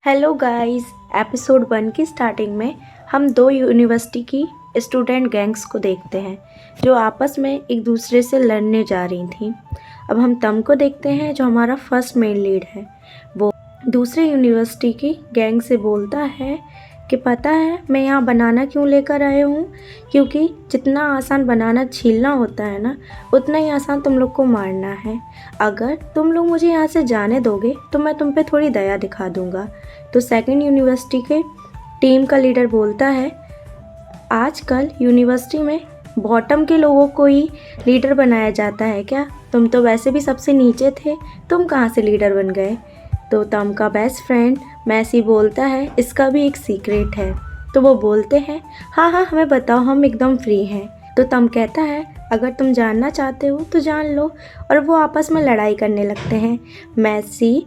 Hello guys. Episode 1 की starting में हम दो यूनिवर्सिटी की स्टूडेंट गैंग्स को देखते हैं जो आपस में एक दूसरे से लड़ने जा रही थी। अब हम तम को देखते हैं जो हमारा फर्स्ट मेन लीड है। वो दूसरे यूनिवर्सिटी की गैंग से बोलता है कि पता है मैं यहाँ बनाना क्यों लेकर आया हूँ, क्योंकि जितना आसान बनाना छीलना होता है ना, उतना ही आसान तुम लोग को मारना है। अगर तुम लोग मुझे यहाँ से जाने दोगे तो मैं तुम पे थोड़ी दया दिखा दूँगा। तो सेकंड यूनिवर्सिटी के टीम का लीडर बोलता है, आजकल यूनिवर्सिटी में बॉटम के लोगों को ही लीडर बनाया जाता है क्या? तुम तो वैसे भी सबसे नीचे थे, तुम कहाँ से लीडर बन गए? तो तम का बेस्ट फ्रेंड मैसी बोलता है, इसका भी एक सीक्रेट है। तो वो बोलते हैं, हाँ हाँ हमें बताओ, हम एकदम फ्री हैं। तो तम कहता है, अगर तुम जानना चाहते हो तो जान लो। और वो आपस में लड़ाई करने लगते हैं। मैसी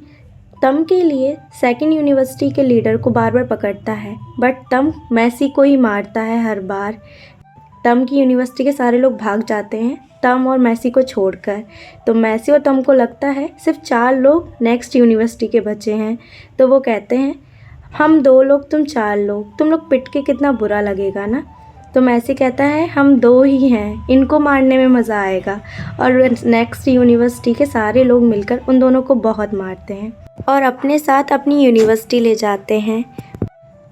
तम के लिए सेकंड यूनिवर्सिटी के लीडर को बार बार पकड़ता है, बट तम मैसी को ही मारता है हर बार। तम की यूनिवर्सिटी के सारे लोग भाग जाते हैं तम और मैसी को छोड़कर। तो मैसी और तम को लगता है सिर्फ 4 लोग नेक्स्ट यूनिवर्सिटी के बचे हैं। तो वो कहते हैं, हम 2 लोग तुम 4 लोग, तुम लोग पिट के कितना बुरा लगेगा ना। तो मैसी कहता है, हम 2 ही हैं, इनको मारने में मज़ा आएगा। और नेक्स्ट यूनिवर्सिटी के सारे लोग मिलकर उन दोनों को बहुत मारते हैं और अपने साथ अपनी यूनिवर्सिटी ले जाते हैं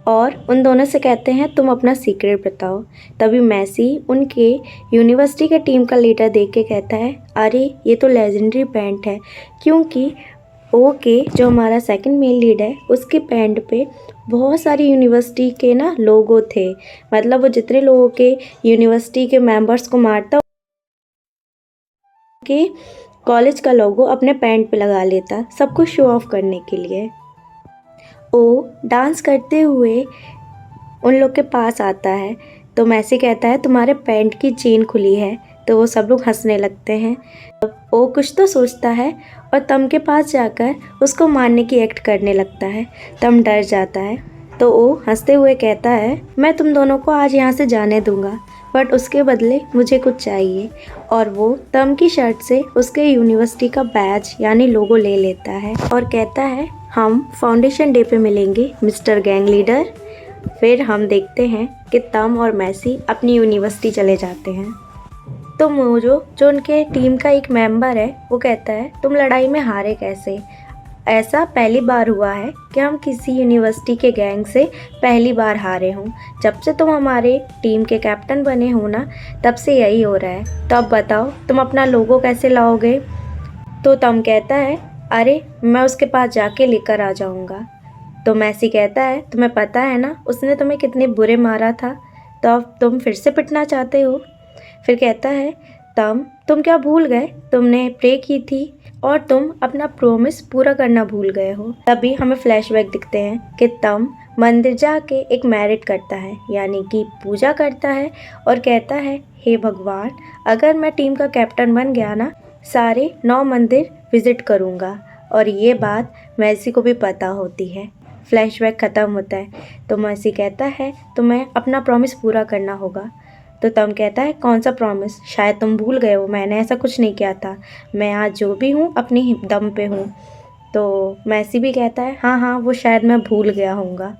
और उन दोनों से कहते हैं, तुम अपना सीक्रेट बताओ। तभी मैसी उनके यूनिवर्सिटी के टीम का लीडर देख के कहता है, अरे ये तो लेजेंडरी पैंट है, क्योंकि ओके जो हमारा सेकंड मेल लीड है उसके पैंट पे बहुत सारी यूनिवर्सिटी के ना लोगो थे। मतलब वो जितने लोगों के यूनिवर्सिटी के मेंबर्स को मारता कि कॉलेज का लोगो अपने पैंट पे लगा लेता, सबको शो ऑफ करने के लिए। वो डांस करते हुए उन लोग के पास आता है। तो मैसी कहता है, तुम्हारे पैंट की चेन खुली है। तो वो सब लोग हंसने लगते हैं। वो कुछ तो सोचता है और तम के पास जाकर उसको मारने की एक्ट करने लगता है। तम डर जाता है तो वो हंसते हुए कहता है, मैं तुम दोनों को आज यहाँ से जाने दूंगा, बट उसके बदले मुझे कुछ चाहिए। और वो तम की शर्ट से उसके यूनिवर्सिटी का बैज यानी लोगो ले लेता है और कहता है, हम फाउंडेशन डे पे मिलेंगे मिस्टर गैंग लीडर। फिर हम देखते हैं कि तम और मैसी अपनी यूनिवर्सिटी चले जाते हैं। तो मोजो जो उनके टीम का एक मेंबर है वो कहता है, तुम लड़ाई में हारे कैसे? ऐसा पहली बार हुआ है कि हम किसी यूनिवर्सिटी के गैंग से पहली बार हारे हों। जब से तुम हमारे टीम के कैप्टन बने हो ना, तब से यही हो रहा है। तो अब बताओ तुम अपना लोगो कैसे लाओगे? तो तम कहता है, अरे मैं उसके पास जाके लेकर आ जाऊंगा। तो मैसी कहता है, तुम्हें पता है ना उसने तुम्हें कितने बुरे मारा था, तो अब तुम फिर से पिटना चाहते हो? फिर कहता है, तुम क्या भूल गए, तुमने प्रे की थी और तुम अपना प्रॉमिस पूरा करना भूल गए हो। तभी हमें फ्लैशबैक दिखते हैं कि तम मंदिर जाके एक मैरिट करता है, यानी कि पूजा करता है और कहता है, हे भगवान, अगर मैं टीम का कैप्टन बन गया ना, सारे 9 मंदिर विजिट करूँगा। और ये बात मैसी को भी पता होती है। फ्लैशबैक ख़त्म होता है तो मैसी कहता है, तुम्हें अपना प्रॉमिस पूरा करना होगा। तो तम कहता है, कौन सा प्रॉमिस? शायद तुम भूल गए हो, मैंने ऐसा कुछ नहीं किया था, मैं आज जो भी हूँ अपनी दम पे हूँ। तो मैसी भी कहता है, हाँ हाँ वो शायद मैं भूल गया होऊंगा।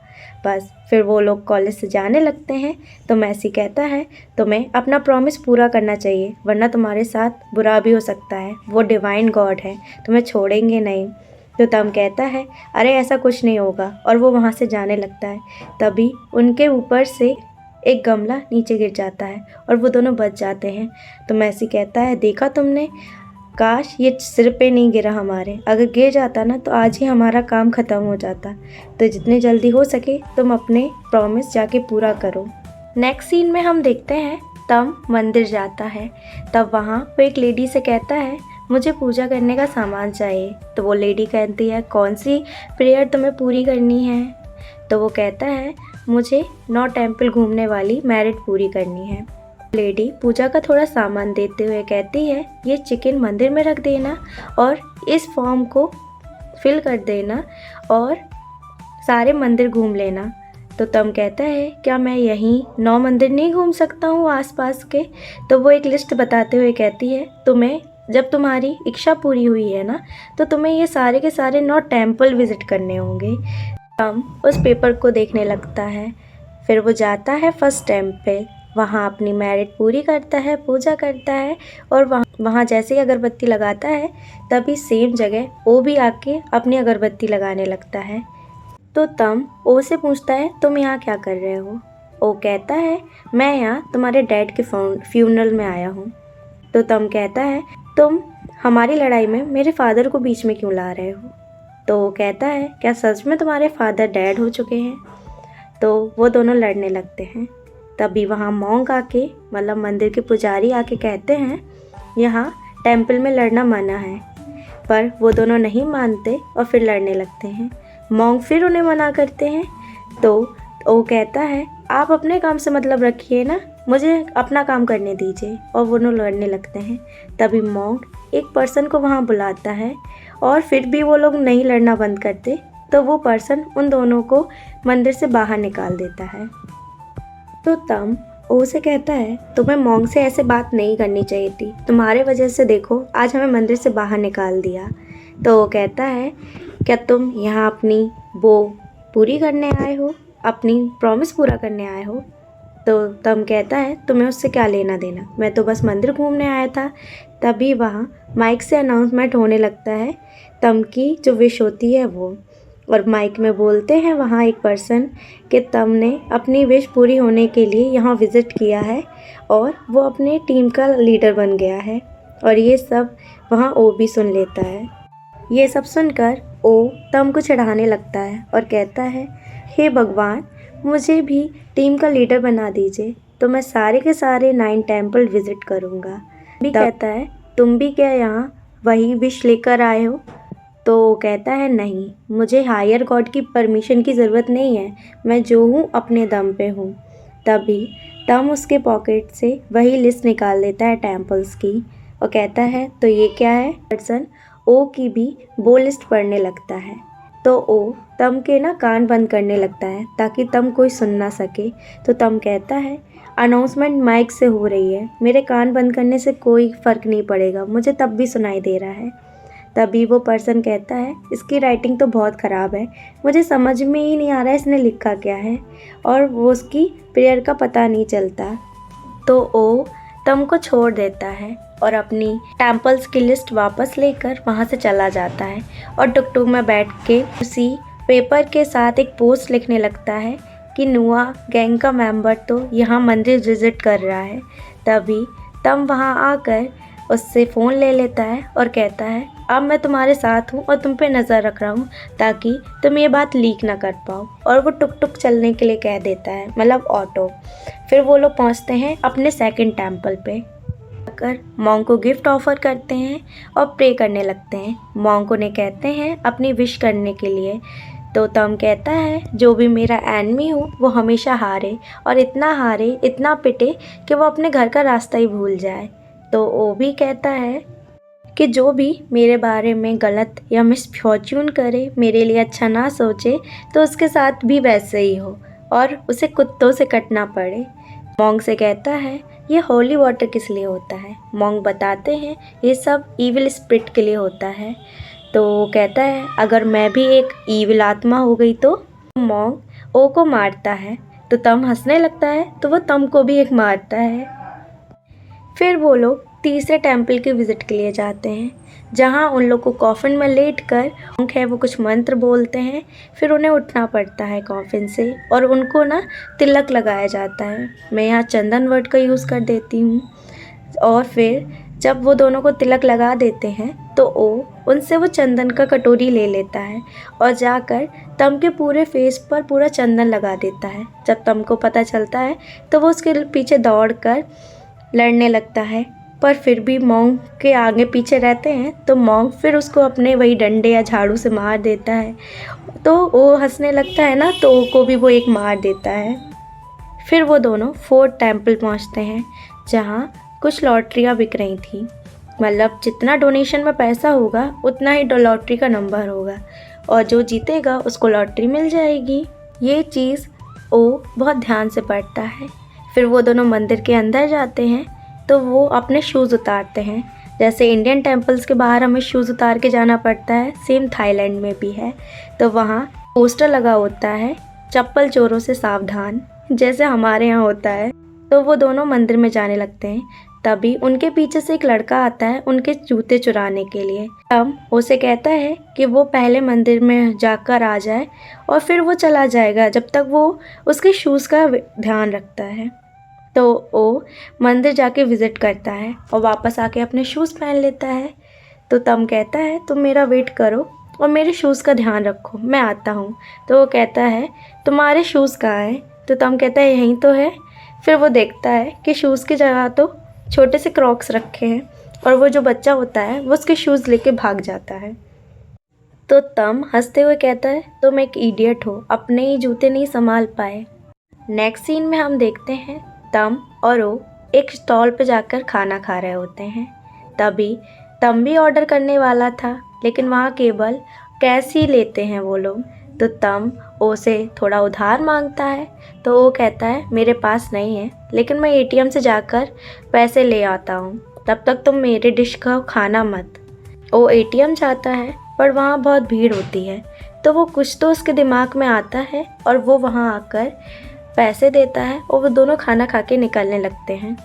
बस फिर वो लोग कॉलेज से जाने लगते हैं। तो मैसी कहता है, तुम्हें अपना प्रॉमिस पूरा करना चाहिए, वरना तुम्हारे साथ बुरा भी हो सकता है, वो डिवाइन गॉड है, तुम्हें छोड़ेंगे नहीं। तो तम कहता है, अरे ऐसा कुछ नहीं होगा, और वो वहाँ से जाने लगता है। तभी उनके ऊपर से एक गमला नीचे गिर जाता है और वो दोनों बच जाते हैं। तो मैसी कहता है, देखा तुमने, काश ये सिर पे नहीं गिरा हमारे, अगर गिर जाता ना तो आज ही हमारा काम ख़त्म हो जाता। तो जितने जल्दी हो सके तुम अपने प्रॉमिस जाके पूरा करो। नेक्स्ट सीन में हम देखते हैं तम मंदिर जाता है। तब वहाँ वो एक लेडी से कहता है, मुझे पूजा करने का सामान चाहिए। तो वो लेडी कहती है, कौन सी प्रेयर तुम्हें पूरी करनी है? तो वो कहता है, मुझे 9 टेम्पल घूमने वाली मैरिट पूरी करनी है। लेडी पूजा का थोड़ा सामान देते हुए कहती है, ये चिकन मंदिर में रख देना और इस फॉर्म को फिल कर देना और सारे मंदिर घूम लेना। तो तम कहता है, क्या मैं यहीं 9 मंदिर नहीं घूम सकता हूँ आसपास के? तो वो एक लिस्ट बताते हुए कहती है, तुम्हें जब तुम्हारी इच्छा पूरी हुई है ना, तो तुम्हें ये सारे के सारे 9 टेम्पल विजिट करने होंगे। तम उस पेपर को देखने लगता है। फिर वो जाता है फर्स्ट टेम्पल, वहाँ अपनी मैरिट पूरी करता है, पूजा करता है और वहाँ जैसे ही अगरबत्ती लगाता है तभी सेम जगह ओ भी आके अपनी अगरबत्ती लगाने लगता है। तो तम ओ से पूछता है तुम यहाँ क्या कर रहे हो। ओ कहता है मैं यहाँ तुम्हारे डैड के फ्यूनरल में आया हूँ। तो तम कहता है तुम हमारी लड़ाई में मेरे फादर को बीच में क्यों ला रहे हो। तो वो कहता है क्या सच में तुम्हारे फादर डैड हो चुके हैं। तो वो दोनों लड़ने लगते हैं। तभी वहाँ मॉन्क आके मतलब मंदिर के पुजारी आके कहते हैं यहाँ टेम्पल में लड़ना मना है, पर वो दोनों नहीं मानते और फिर लड़ने लगते हैं। मॉन्क फिर उन्हें मना करते हैं। तो वो कहता है आप अपने काम से मतलब रखिए ना, मुझे अपना काम करने दीजिए, और वो दोनों लड़ने लगते हैं। तभी मॉन्क एक पर्सन को वहाँ बुलाता है और फिर भी वो लोग नहीं लड़ना बंद करते, तो वो पर्सन उन दोनों को मंदिर से बाहर निकाल देता है। तो तम ओ से कहता है तुम्हें मॉन्क से ऐसे बात नहीं करनी चाहिए थी, तुम्हारे वजह से देखो आज हमें मंदिर से बाहर निकाल दिया। तो वो कहता है क्या तुम यहाँ अपनी वो पूरी करने आए हो, अपनी प्रॉमिस पूरा करने आए हो। तो तम कहता है तुम्हें उससे क्या लेना देना, मैं तो बस मंदिर घूमने आया था। तभी वहाँ माइक से अनाउंसमेंट होने लगता है तम की जो विश होती है वो, और माइक में बोलते हैं वहाँ एक पर्सन कि तम ने अपनी विश पूरी होने के लिए यहाँ विज़िट किया है और वो अपने टीम का लीडर बन गया है। और ये सब वहाँ ओ भी सुन लेता है। ये सब सुनकर ओ तम को चढ़ाने लगता है और कहता है हे भगवान, मुझे भी टीम का लीडर बना दीजिए तो मैं सारे के सारे 9 टेम्पल विज़िट करूँगा। भी कहता है तुम भी क्या यहाँ वही विश लेकर आए हो। तो वो कहता है नहीं, मुझे हायर गॉड की परमिशन की ज़रूरत नहीं है, मैं जो हूँ अपने दम पे हूँ। तभी तम उसके पॉकेट से वही लिस्ट निकाल देता है टेम्पल्स की और कहता है तो ये क्या है। पर्सन ओ की भी वो लिस्ट पढ़ने लगता है। तो ओ तम के ना कान बंद करने लगता है ताकि तम कोई सुन ना सके। तो तम कहता है अनाउंसमेंट माइक से हो रही है, मेरे कान बंद करने से कोई फ़र्क नहीं पड़ेगा, मुझे तब भी सुनाई दे रहा है। तभी वो पर्सन कहता है इसकी राइटिंग तो बहुत ख़राब है, मुझे समझ में ही नहीं आ रहा है इसने लिखा क्या है, और वो उसकी प्रेयर का पता नहीं चलता। तो ओ तम को छोड़ देता है और अपनी टेम्पल्स की लिस्ट वापस लेकर वहाँ से चला जाता है और टुकटुक में बैठ के उसी पेपर के साथ एक पोस्ट लिखने लगता है कि नुआ गैंग का मेंबर तो यहाँ मंदिर विज़िट कर रहा है। तभी तम वहाँ आकर उससे फ़ोन ले लेता है और कहता है अब मैं तुम्हारे साथ हूँ और तुम पे नज़र रख रहा हूँ ताकि तुम ये बात लीक ना कर पाओ, और वो टुक टुक चलने के लिए कह देता है, मतलब ऑटो। फिर वो लोग पहुँचते हैं अपने सेकंड टेम्पल पे, कर मॉन्क को गिफ्ट ऑफ़र करते हैं और प्रे करने लगते हैं। मॉन्क उन्हें कहते हैं अपनी विश करने के लिए। तो तम कहता है जो भी मेरा एनिमी हो वो हमेशा हारे, और इतना हारे इतना पिटे कि वो अपने घर का रास्ता ही भूल जाए। तो वो भी कहता है कि जो भी मेरे बारे में गलत या मिसफॉर्च्यून करे, मेरे लिए अच्छा ना सोचे, तो उसके साथ भी वैसे ही हो और उसे कुत्तों से कटना पड़े। मॉन्क से कहता है ये होली वाटर किस लिए होता है। मॉन्क बताते हैं ये सब ईविल स्पिरिट के लिए होता है। तो वो कहता है अगर मैं भी एक ईविल आत्मा हो गई तो। मॉन्क ओ को मारता है तो तम हंसने लगता है, तो वो तम को भी एक मारता है। फिर वो लोग तीसरे टेम्पल के विज़िट के लिए जाते हैं जहाँ उन लोग को कॉफिन में लेट कर मॉन्क है वो कुछ मंत्र बोलते हैं। फिर उन्हें उठना पड़ता है कॉफिन से और उनको ना तिलक लगाया जाता है। मैं यहाँ चंदन वर्ड का यूज़ कर देती हूँ। और फिर जब वो दोनों को तिलक लगा देते हैं तो ओ उनसे वो चंदन का कटोरी ले लेता है और जाकर तम के पूरे फेस पर पूरा चंदन लगा देता है। जब तम को पता चलता है तो वो उसके पीछे दौड़कर लड़ने लगता है, पर फिर भी मॉन्क के आगे पीछे रहते हैं तो मॉन्क फिर उसको अपने वही डंडे या झाड़ू से मार देता है। तो वो हंसने लगता है ना, तो को भी वो एक मार देता है। फिर वो दोनों फोर्थ टेम्पल पहुंचते हैं जहां कुछ लॉटरियां बिक रही थी, मतलब जितना डोनेशन में पैसा होगा उतना ही लॉटरी का नंबर होगा और जो जीतेगा उसको लॉटरी मिल जाएगी। ये चीज़ ओ बहुत ध्यान से पढ़ता है। फिर वो दोनों मंदिर के अंदर जाते हैं तो वो अपने शूज़ उतारते हैं। जैसे इंडियन टेम्पल्स के बाहर हमें शूज़ उतार के जाना पड़ता है, सेम थाईलैंड में भी है। तो वहाँ पोस्टर लगा होता है, चप्पल चोरों से सावधान, जैसे हमारे यहाँ होता है। तो वो दोनों मंदिर में जाने लगते हैं। तभी उनके पीछे से एक लड़का आता है उनके जूते चुराने के लिए। तब उसे कहता है कि वो पहले मंदिर में जाकर आ जाए और फिर वो चला जाएगा, जब तक वो उसके शूज़ का ध्यान रखता है। तो वो मंदिर जाके विज़िट करता है और वापस आके अपने शूज़ पहन लेता है। तो तम कहता है तुम मेरा वेट करो और मेरे शूज़ का ध्यान रखो, मैं आता हूँ। तो वो कहता है तुम्हारे शूज़ कहाँ हैं? तो तम कहता है यहीं तो है। फिर वो देखता है कि शूज़ की जगह तो छोटे से क्रॉक्स रखे हैं और वो जो बच्चा होता है वो उसके शूज़ लेके भाग जाता है। तो तम हंसते हुए कहता है तुम एक इडियट हो, अपने ही जूते नहीं संभाल पाए। नेक्स्ट सीन में हम देखते हैं तम और वो एक स्टॉल पे जाकर खाना खा रहे होते हैं। तभी तम भी ऑर्डर करने वाला था, लेकिन वहाँ केवल कैश ही लेते हैं वो लोग। तो तम ओ से थोड़ा उधार मांगता है। तो वो कहता है मेरे पास नहीं है, लेकिन मैं एटीएम से जाकर पैसे ले आता हूँ, तब तक तुम मेरे डिश का खाना मत। वो एटीएम जाता है पर वहाँ बहुत भीड़ होती है। तो वो कुछ तो उसके दिमाग में आता है और वो वहाँ आकर पैसे देता है और वो दोनों खाना खा के निकलने लगते हैं।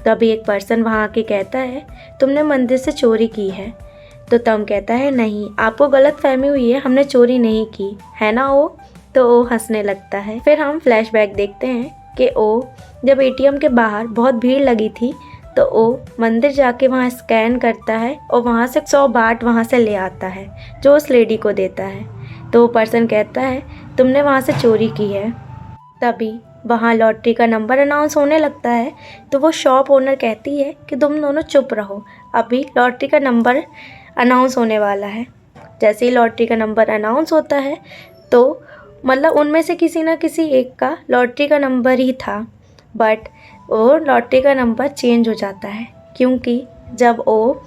तभी एक पर्सन वहाँ आके कहता है तुमने मंदिर से चोरी की है। तो तम कहता है नहीं, आपको गलत फहमी हुई है, हमने चोरी नहीं की है ना वो। तो वो हंसने लगता है। फिर हम फ्लैशबैक देखते हैं कि वो जब एटीएम के बाहर बहुत भीड़ लगी थी तो वो मंदिर जाके वहाँ स्कैन करता है और वहाँ से 100 बाट वहाँ से ले आता है जो उस लेडी को देता है। तो वो पर्सन कहता है तुमने वहाँ से चोरी की है। तभी वहाँ लॉटरी का नंबर अनाउंस होने लगता है। तो वो शॉप ओनर कहती है कि तुम दोनों चुप रहो, अभी लॉटरी का नंबर अनाउंस होने वाला है। जैसे ही लॉटरी का नंबर अनाउंस होता है तो मतलब उनमें से किसी ना किसी एक का लॉटरी का नंबर ही था, बट वो लॉटरी का नंबर चेंज हो जाता है, क्योंकि जब वो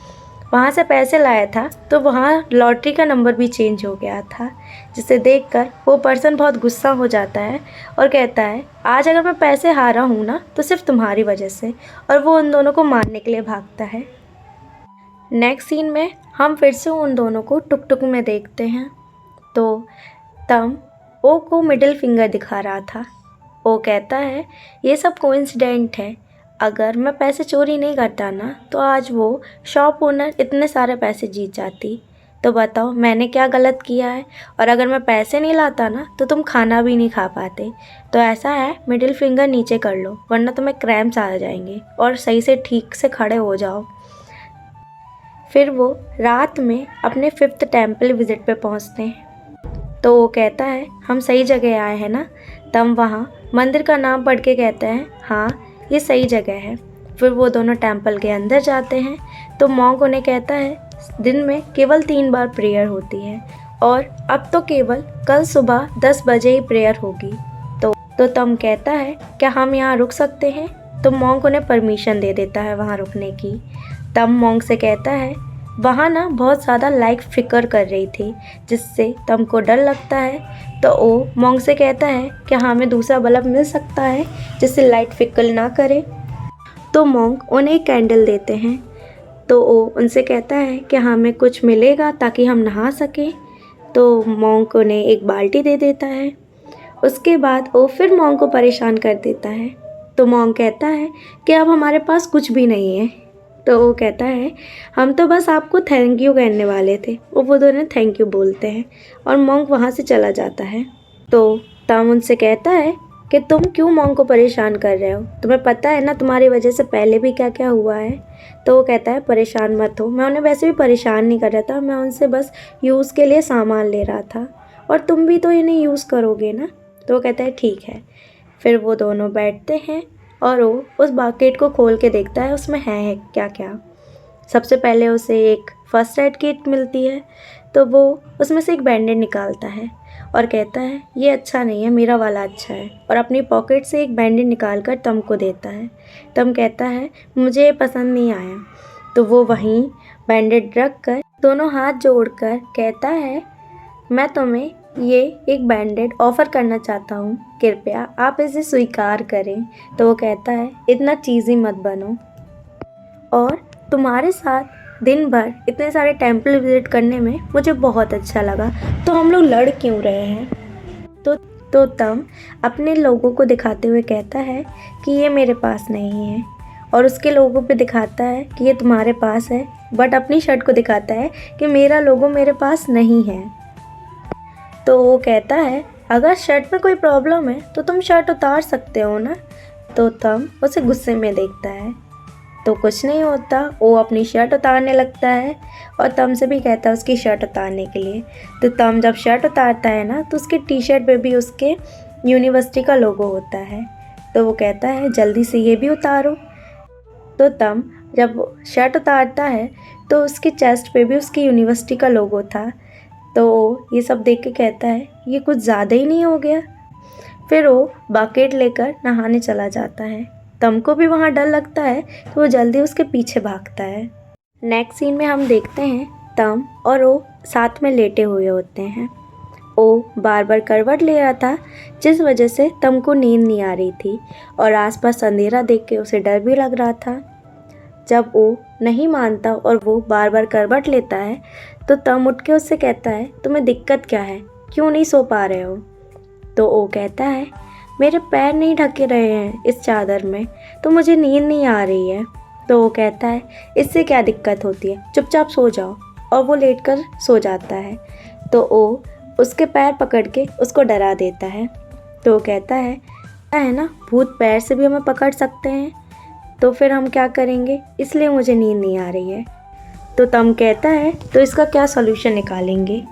वहाँ से पैसे लाया था तो वहाँ लॉटरी का नंबर भी चेंज हो गया था। जिसे देखकर वो पर्सन बहुत गुस्सा हो जाता है और कहता है आज अगर मैं पैसे हारा हूँ ना तो सिर्फ तुम्हारी वजह से, और वो उन दोनों को मारने के लिए भागता है। नेक्स्ट सीन में हम फिर से उन दोनों को टुक टुक में देखते हैं। तो तम ओ को मिडिल फिंगर दिखा रहा था। ओ कहता है ये सब कोइंसिडेंट है, अगर मैं पैसे चोरी नहीं करता ना तो आज वो शॉप ओनर इतने सारे पैसे जीत जाती। तो बताओ मैंने क्या गलत किया है, और अगर मैं पैसे नहीं लाता ना तो तुम खाना भी नहीं खा पाते। तो ऐसा है मिडिल फिंगर नीचे कर लो, वरना तुम्हें क्रैम्प्स आ जाएंगे, और सही से ठीक से खड़े हो जाओ। फिर वो रात में अपने 5th टेम्पल विज़िट पे पहुंचते हैं। तो वो कहता है हम सही जगह आए हैं ना। तब वहाँ मंदिर का नाम पढ़ के कहते हैं हाँ ये सही जगह है। फिर वो दोनों टेम्पल के अंदर जाते हैं। तो मॉन्क उन्हें कहता है दिन में केवल 3 बार प्रेयर होती है, और अब तो केवल कल सुबह 10 बजे ही प्रेयर होगी। तो तम कहता है क्या हम यहाँ रुक सकते हैं। तो मॉन्क उन्हें परमिशन दे देता है वहाँ रुकने की। तब मॉन्क से कहता है वहाँ ना बहुत ज़्यादा लाइट फ्लिकर कर रही थी, जिससे तम को डर लगता है। तो वो मॉन्क से कहता है कि हमें दूसरा बल्ब मिल सकता है जिससे लाइट फ्लिकर ना करे। तो मॉन्क उन्हें एक कैंडल देते हैं। तो वो उनसे कहता है कि हमें कुछ मिलेगा ताकि हम नहा सकें। तो मॉन्क उन्हें एक बाल्टी दे देता है। उसके बाद वो फिर मॉन्क को परेशान कर देता है। तो मॉन्क कहता है कि अब हमारे पास कुछ भी नहीं है। तो वो कहता है हम तो बस आपको थैंक यू कहने वाले थे। वो दोनों थैंक यू बोलते हैं और मॉन्क वहाँ से चला जाता है। तो तम उनसे कहता है कि तुम क्यों मॉन्क को परेशान कर रहे हो, तुम्हें पता है ना तुम्हारी वजह से पहले भी क्या क्या हुआ है। तो वो कहता है परेशान मत हो, मैं उन्हें वैसे भी परेशान नहीं कर रहा था, मैं उनसे बस यूज़ के लिए सामान ले रहा था, और तुम भी तो इन्हें यूज़ करोगे ना। तो वो कहता है ठीक है। फिर वो दोनों बैठते हैं और वो उस बकेट को खोल के देखता है उसमें है क्या क्या। सबसे पहले उसे एक फर्स्ट एड किट मिलती है। तो वो उसमें से एक बैंडेड निकालता है और कहता है ये अच्छा नहीं है, मेरा वाला अच्छा है, और अपनी पॉकेट से एक बैंडेड निकाल कर तम को देता है। तम कहता है मुझे ये पसंद नहीं आया। तो वो वहीं बैंडेड रख कर दोनों हाथ जोड़कर कहता है मैं तुम्हें ये एक बैंडेड ऑफ़र करना चाहता हूँ, कृपया आप इसे स्वीकार करें। तो वो कहता है इतना चीज़ी मत बनो, और तुम्हारे साथ दिन भर इतने सारे टेम्पल विज़िट करने में मुझे बहुत अच्छा लगा, तो हम लोग लड़ क्यों रहे हैं। तो तम अपने लोगों को दिखाते हुए कहता है कि ये मेरे पास नहीं है, और उसके लोगों पे दिखाता है कि ये तुम्हारे पास है, बट अपनी शर्ट को दिखाता है कि मेरा लोगो मेरे पास नहीं है। तो वो कहता है अगर शर्ट में कोई प्रॉब्लम है तो तुम शर्ट उतार सकते हो ना। तो तम उसे गुस्से में देखता है, तो कुछ नहीं होता, वो अपनी शर्ट उतारने लगता है और तम से भी कहता है उसकी शर्ट उतारने के लिए। तो तम जब शर्ट उतारता है ना तो उसके टी शर्ट पे भी उसके यूनिवर्सिटी का लोगो होता है। तो वो कहता है जल्दी से ये भी उतारो। तो तम जब शर्ट उतारता है तो उसके चेस्ट पे भी उसकी यूनिवर्सिटी का लोगो था। तो ये सब देख के कहता है ये कुछ ज़्यादा ही नहीं हो गया। फिर वो बकेट लेकर नहाने चला जाता है। तम को भी वहाँ डर लगता है तो वो जल्दी उसके पीछे भागता है। नेक्स्ट सीन में हम देखते हैं तम और वो साथ में लेटे हुए होते हैं। वो बार बार करवट ले रहा था जिस वजह से तम को नींद नहीं आ रही थी और आसपास अंधेरा देख के उसे डर भी लग रहा था। जब वो नहीं मानता और वो बार बार करवट लेता है तो तम उठ के उससे कहता है तुम्हें दिक्कत क्या है, क्यों नहीं सो पा रहे हो। तो वो कहता है मेरे पैर नहीं ढके रहे हैं इस चादर में, तो मुझे नींद नहीं आ रही है। तो वो कहता है इससे क्या दिक्कत होती है, चुपचाप सो जाओ, और वो लेटकर सो जाता है। तो वो उसके पैर पकड़ के उसको डरा देता है। तो वो कहता है ना भूत पैर से भी हमें पकड़ सकते हैं, तो फिर हम क्या करेंगे, इसलिए मुझे नींद नहीं आ रही है। तो तम कहता है तो इसका क्या सॉल्यूशन निकालेंगे।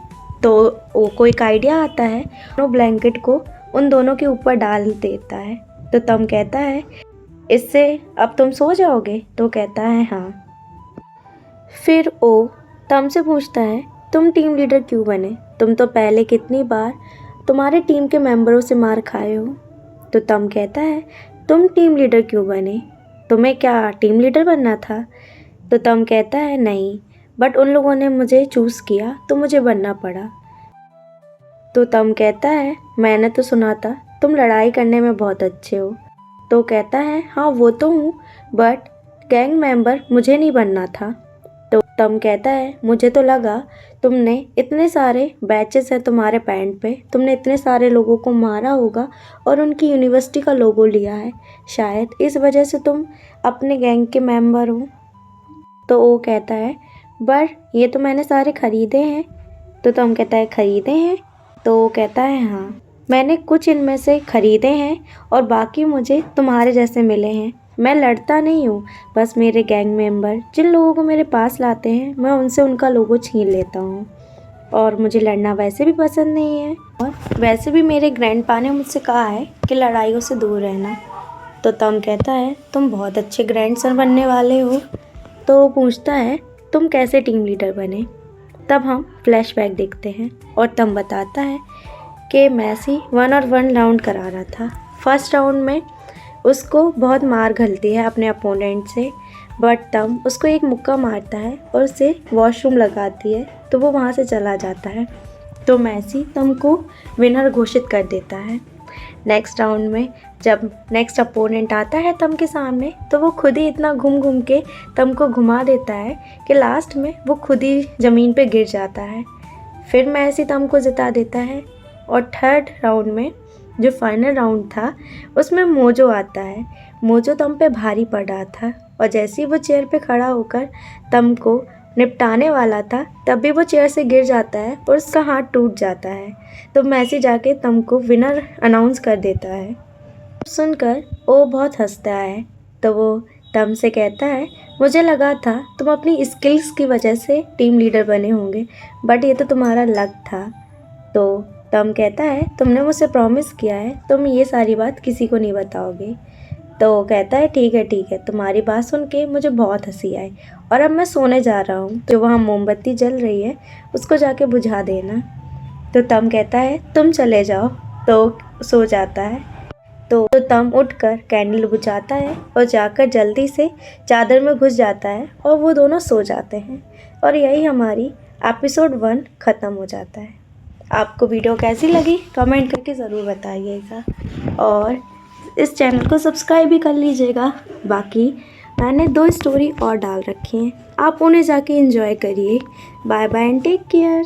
तो वो को एक आइडिया आता है, वो ब्लैंकेट को उन दोनों के ऊपर डाल देता है। तो तम कहता है इससे अब तुम सो जाओगे। तो कहता है हाँ। फिर वो तम से पूछता है तुम टीम लीडर क्यों बने, तुम तो पहले कितनी बार तुम्हारे टीम के मेंबरों से मार खाए हो। तो तम कहता है तुम टीम लीडर क्यों बने, तुम्हें क्या टीम लीडर बनना था। तो तम कहता है नहीं, बट उन लोगों ने मुझे चूज़ किया तो मुझे बनना पड़ा। तो तम कहता है मैंने तो सुना था तुम लड़ाई करने में बहुत अच्छे हो। तो कहता है हाँ वो तो हूँ, बट गैंग मेंबर मुझे नहीं बनना था। तो तम कहता है मुझे तो लगा तुमने इतने सारे बैचेस हैं तुम्हारे पैंट पे, तुमने इतने सारे लोगों को मारा होगा और उनकी यूनिवर्सिटी का लोगो लिया है, शायद इस वजह से तुम अपने गैंग के मेंबर हो। तो वो कहता है बट ये तो मैंने सारे ख़रीदे हैं। तो तम कहता है ख़रीदे हैं। तो वो कहता है हाँ मैंने कुछ इनमें से ख़रीदे हैं और बाकी मुझे तुम्हारे जैसे मिले हैं। मैं लड़ता नहीं हूँ, बस मेरे गैंग मेंबर जिन लोगों को मेरे पास लाते हैं मैं उनसे उनका लोगो छीन लेता हूँ, और मुझे लड़ना वैसे भी पसंद नहीं है, और वैसे भी मेरे ग्रैंडपा ने मुझसे कहा है कि लड़ाइयों से दूर रहना। तो तम कहता है तुम बहुत अच्छे ग्रैंडसन बनने वाले हो। तो वो पूछता है तुम कैसे टीम लीडर बने। तब हम फ्लैशबैक देखते हैं और तम बताता है कि मैसी 1-on-1 राउंड करा रहा था। फर्स्ट राउंड में उसको बहुत मार घलती है अपने अपोनेंट से, बट तम उसको एक मुक्का मारता है और उसे वॉशरूम लगाती है, तो वो वहाँ से चला जाता है। तो मैसी तम को विनर घोषित कर देता है। नेक्स्ट राउंड में जब नेक्स्ट अपोनेंट आता है तम के सामने, तो वो खुद ही इतना घूम घूम के तम को घुमा देता है कि लास्ट में वो खुद ही ज़मीन पे गिर जाता है। फिर मैसी तम को जिता देता है। और थर्ड राउंड में जो फाइनल राउंड था उसमें मोजो आता है। मोजो तम पे भारी पड़ रहा था और जैसे ही वो चेयर पे खड़ा होकर तम को निपटाने वाला था तब भी वो चेयर से गिर जाता है और उसका हाथ टूट जाता है। तो मैसी जाके तम को विनर अनाउंस कर देता है। सुनकर वो बहुत हंसता है। तो वो तम से कहता है मुझे लगा था तुम अपनी स्किल्स की वजह से टीम लीडर बने होंगे, बट ये तो तुम्हारा लक था। तो तम कहता है तुमने मुझसे प्रॉमिस किया है तुम ये सारी बात किसी को नहीं बताओगे। तो वो कहता है ठीक है, तुम्हारी बात सुन के मुझे बहुत हंसी आई और अब मैं सोने जा रहा हूँ। जो वहाँ मोमबत्ती जल रही है उसको जाके बुझा देना। तो तम कहता है तुम चले जाओ। तो सो जाता है। तो तम उठकर कैंडल बुझाता है और जाकर जल्दी से चादर में घुस जाता है और वो दोनों सो जाते हैं। और यही हमारी एपिसोड 1 ख़त्म हो जाता है। आपको वीडियो कैसी लगी कमेंट करके ज़रूर बताइएगा और इस चैनल को सब्सक्राइब भी कर लीजिएगा। बाकी मैंने 2 स्टोरी और डाल रखी हैं, आप उन्हें जाके एंजॉय करिए। Bye bye and take care.